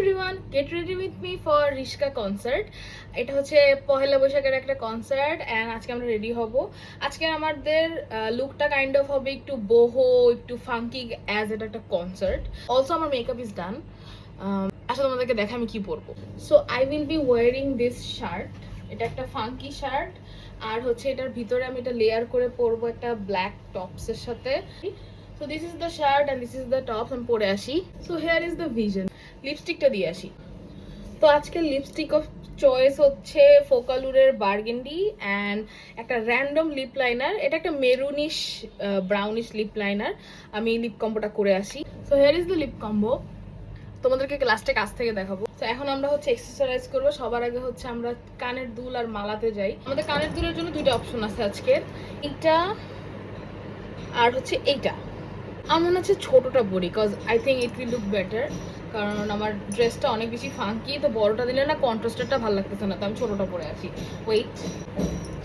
Everyone, get ready with me for Rishka concert. এটা হচ্ছে পহেলা বৈশাখের একটা কনসার্ট অ্যান্ড আজকে আমরা রেডি হব। আজকে আমাদের লুকটা কাইন্ড অফ হবে একটু বোহো, একটু ফাঙ্কি অ্যাজ এটা একটা কনসার্ট। অলসো আমার মেকআপ ইজ ডান। আসলে তোমাদেরকে দেখা আমি কি পরবো। So I will be wearing this shirt. এটা একটা ফাঙ্কি শার্ট আর হচ্ছে এটার ভিতরে আমি এটা লেয়ার করে পরবো একটা ব্ল্যাক টপসের সাথে। So this is the shirt and this is the top. আমি পরে আসি। So here is the vision. লিপস্টিকটা দিয়ে আসি। তো আজকে লিপস্টিক অফ চয়েস হচ্ছে ফোকালুরের বার্গেন্ডি অ্যান্ড একটা র্যান্ডম লিপ লাইনার। এটা একটা মেরুনিশ ব্রাউনিশ লিপ লাইনার। আমি লিপ কম্বোটা করে আসি। So here is the lip combo. তোমাদেরকে লাস্টে কাছ থেকে দেখাবো। তো এখন আমরা হচ্ছে এক্সারসাইজ করবো। সবার আগে হচ্ছে আমরা কানের দুল আর মালাতে যাই। আমাদের কানের দুলের জন্য দুইটা অপশন আছে আজকে, এইটা আর হচ্ছে এইটা। আমার মনে হচ্ছে ছোটোটা পরি, cause I think it will look better. কারণ আমার ড্রেসটা অনেক বেশি ফাঙ্কি, তো বড়টা দিলে না কন্ট্রাস্টারটা ভালো লাগতেছে না, তো আমি ছোটোটা পরে আছি। ওয়েট।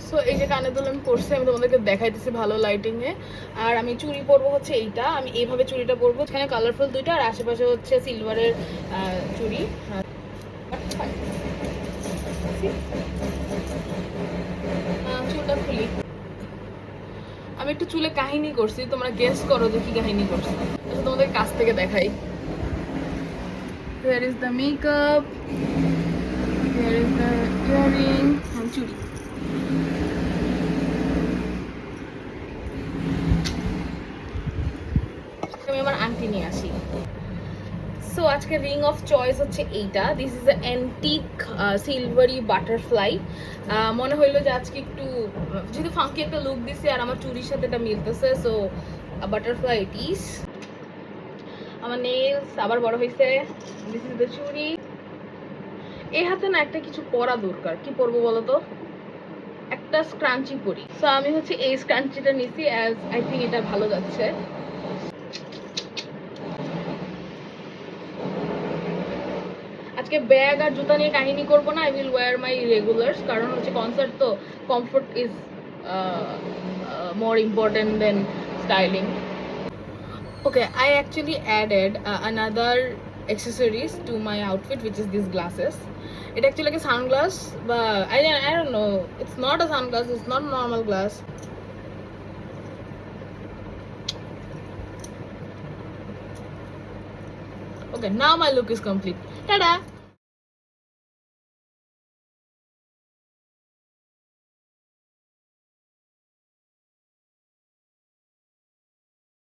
সো এই যে কানের দুল আমি করছি, আমি তোমাদেরকে দেখাইতেছি ভালো লাইটিংয়ে। আর আমি চুড়ি পরবো হচ্ছে এইটা, আমি এইভাবে চুড়িটা পরবো, এখানে কালারফুল দুইটা আর আশেপাশে হচ্ছে সিলভারের চুড়ি। চুলটা খুলি। আমি একটু চুলে কাহিনী করছি, তোমরা গেস করো যে কি কাহিনী করছি। তোমাদের কাছ থেকে দেখাই। Here is the makeup, here is the earring and চুড়ি। আমি আমার আংটি নিয়ে আসি। সো আজকে রিং অফ চয়েস হচ্ছে এইটা। This is a antique silvery butterfly. মনে হইলো যে আজকে একটু যেহেতু ফাঙ্কি একটা লুক দিছি আর আমার চুড়ির সাথে এটা মিলতেছে, সো বাটারফ্লাই ইট ইজ। আমার নেলস আবার বড় হয়েছে। দিস ইজ দ্য চুড়ি। এই হাতে না একটা কিছু পরা দরকার, কি পরবো বলো তো? একটা স্ক্রাঞ্চি পরি। সো আমি হচ্ছে এই স্ক্রাঞ্চিটা নিছি, অ্যাজ আই থিঙ্ক এটা ভালো যাচ্ছে। আজকে ব্যাগ আর জুতা নিয়ে কাহিনী করবো না। I will wear my regulars, কারণ হচ্ছে কনসার্ট তো comfort is more important than styling. Okay, I actually added another accessories to my outfit, which is these glasses. It actually like a sunglass, but I don't know. It's not a sunglass. It's not a normal glass. Okay, now my look is complete. Ta-da!